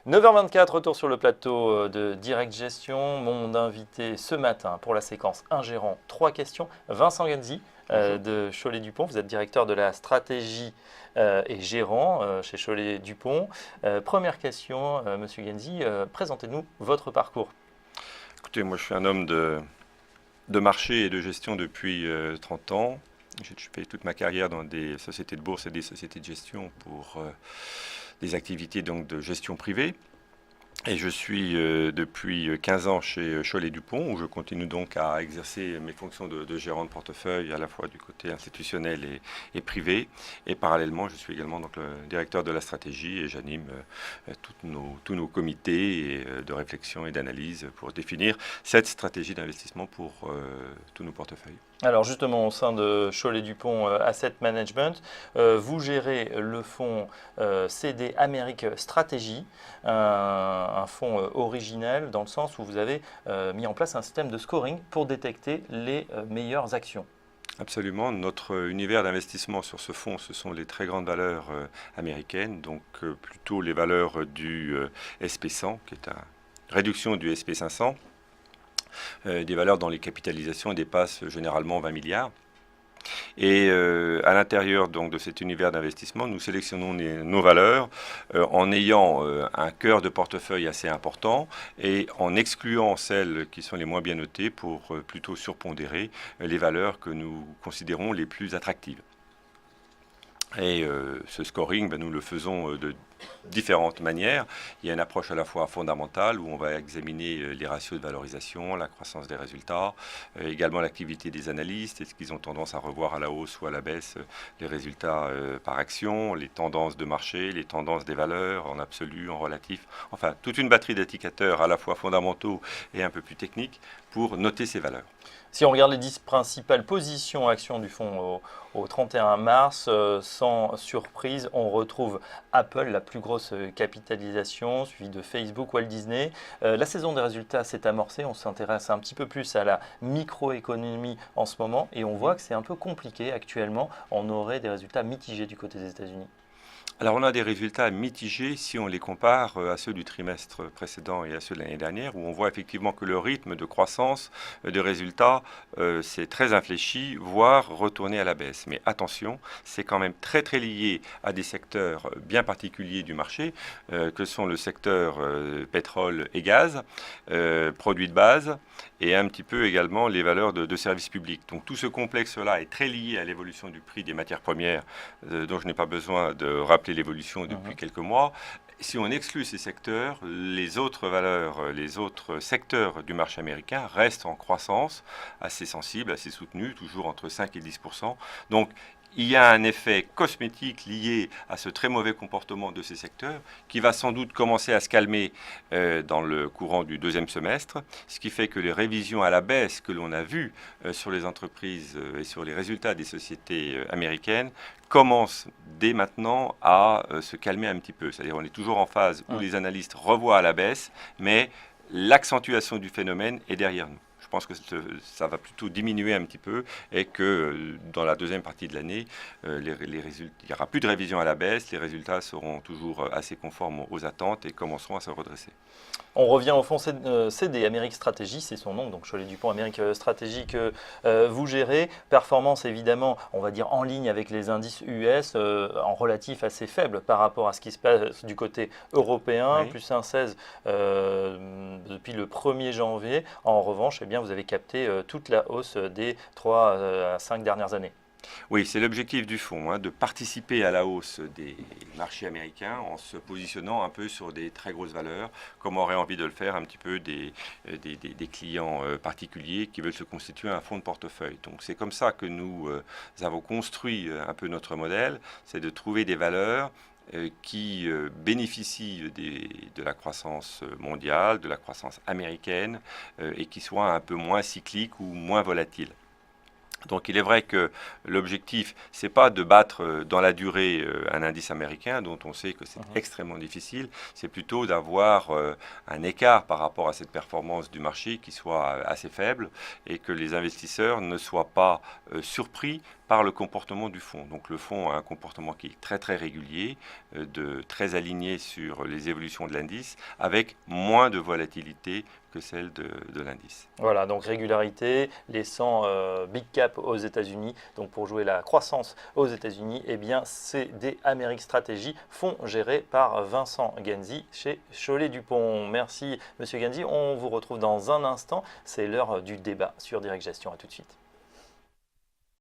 9h24, retour sur le plateau de Direct Gestion. Mon invité ce matin pour la séquence Un gérant, 3 questions. Vincent Genzi de Cholet-Dupont. Vous êtes directeur de la stratégie et gérant chez Cholet-Dupont. Première question, Monsieur Genzi, présentez-nous votre parcours. Écoutez, moi je suis un homme de marché et de gestion depuis 30 ans. J'ai fait toute ma carrière dans des sociétés de bourse et des sociétés de gestion pour des activités donc de gestion privée. Et je suis depuis 15 ans chez Cholet-Dupont, où je continue donc à exercer mes fonctions de gérant de portefeuille, à la fois du côté institutionnel et privé. Et parallèlement, je suis également donc le directeur de la stratégie et j'anime tous nos comités de réflexion et d'analyse pour définir cette stratégie d'investissement pour tous nos portefeuilles. Alors justement, au sein de Cholet-Dupont Asset Management, vous gérez le fonds CD Amérique Stratégie, un fonds originel dans le sens où vous avez mis en place un système de scoring pour détecter les meilleures actions. Absolument. Notre univers d'investissement sur ce fonds, ce sont les très grandes valeurs américaines, donc plutôt les valeurs du SP100, qui est une réduction du SP500. Des valeurs dont les capitalisations dépassent généralement 20 milliards. Et à l'intérieur donc de cet univers d'investissement, nous sélectionnons nos valeurs en ayant un cœur de portefeuille assez important et en excluant celles qui sont les moins bien notées pour plutôt surpondérer les valeurs que nous considérons les plus attractives. Et ce scoring, nous le faisons de différentes manières. Il y a une approche à la fois fondamentale où on va examiner les ratios de valorisation, la croissance des résultats, également l'activité des analystes, est-ce qu'ils ont tendance à revoir à la hausse ou à la baisse les résultats par action, les tendances de marché, les tendances des valeurs en absolu, en relatif, enfin toute une batterie d'indicateurs à la fois fondamentaux et un peu plus techniques pour noter ces valeurs. Si on regarde les 10 principales positions actions du fonds au 31 mars, sans surprise, on retrouve Apple, la plus grosse capitalisation, suivie de Facebook, Walt Disney. La saison des résultats s'est amorcée, on s'intéresse un petit peu plus à la microéconomie en ce moment et on voit que c'est un peu compliqué actuellement. On aurait des résultats mitigés du côté des États-Unis. Alors on a des résultats mitigés si on les compare à ceux du trimestre précédent et à ceux de l'année dernière, où on voit effectivement que le rythme de croissance de résultats s'est très infléchi, voire retourné à la baisse. Mais attention, c'est quand même très très lié à des secteurs bien particuliers du marché, que sont le secteur pétrole et gaz, produits de base, et un petit peu également les valeurs de services publics. Donc tout ce complexe-là est très lié à l'évolution du prix des matières premières, dont je n'ai pas besoin de rappeler l'évolution depuis quelques mois. Si on exclut ces secteurs, les autres valeurs, les autres secteurs du marché américain restent en croissance assez sensible, assez soutenue, toujours entre 5 et 10%. Donc, il y a un effet cosmétique lié à ce très mauvais comportement de ces secteurs qui va sans doute commencer à se calmer dans le courant du deuxième semestre, ce qui fait que les révisions à la baisse que l'on a vues sur les entreprises et sur les résultats des sociétés américaines commencent dès maintenant à se calmer un petit peu. C'est-à-dire on est toujours en phase où les analystes revoient à la baisse, mais l'accentuation du phénomène est derrière nous. Je pense que ça va plutôt diminuer un petit peu et que dans la deuxième partie de l'année, il n'y aura plus de révision à la baisse, les résultats seront toujours assez conformes aux attentes et commenceront à se redresser. On revient au fonds CD Amérique Stratégie, c'est son nom, donc Cholet-Dupont Amérique Stratégie que vous gérez. Performance évidemment, on va dire en ligne avec les indices US, en relatif assez faible par rapport à ce qui se passe du côté européen, Oui. plus 1,16 depuis le 1er janvier. En revanche, eh bien, vous avez capté toute la hausse des 3 à 5 dernières années. Oui, c'est l'objectif du fonds, de participer à la hausse des marchés américains en se positionnant un peu sur des très grosses valeurs, comme aurait envie de le faire un petit peu des clients particuliers qui veulent se constituer un fonds de portefeuille. Donc c'est comme ça que nous avons construit un peu notre modèle, c'est de trouver des valeurs qui bénéficient de la croissance mondiale, de la croissance américaine, et qui soient un peu moins cycliques ou moins volatiles. Donc il est vrai que l'objectif, c'est pas de battre dans la durée un indice américain dont on sait que c'est extrêmement difficile, c'est plutôt d'avoir un écart par rapport à cette performance du marché qui soit assez faible et que les investisseurs ne soient pas surpris par le comportement du fonds. Donc le fonds a un comportement qui est très très régulier, très aligné sur les évolutions de l'indice, avec moins de volatilité que celle de l'indice. Voilà, donc régularité, les 100 big cap aux États-Unis. Donc pour jouer la croissance aux États-Unis, eh bien c'est des Amérique Stratégie, fonds gérés par Vincent Genzi chez Cholet-Dupont. Merci Monsieur Genzi, on vous retrouve dans un instant. C'est l'heure du débat sur Direct Gestion. À tout de suite.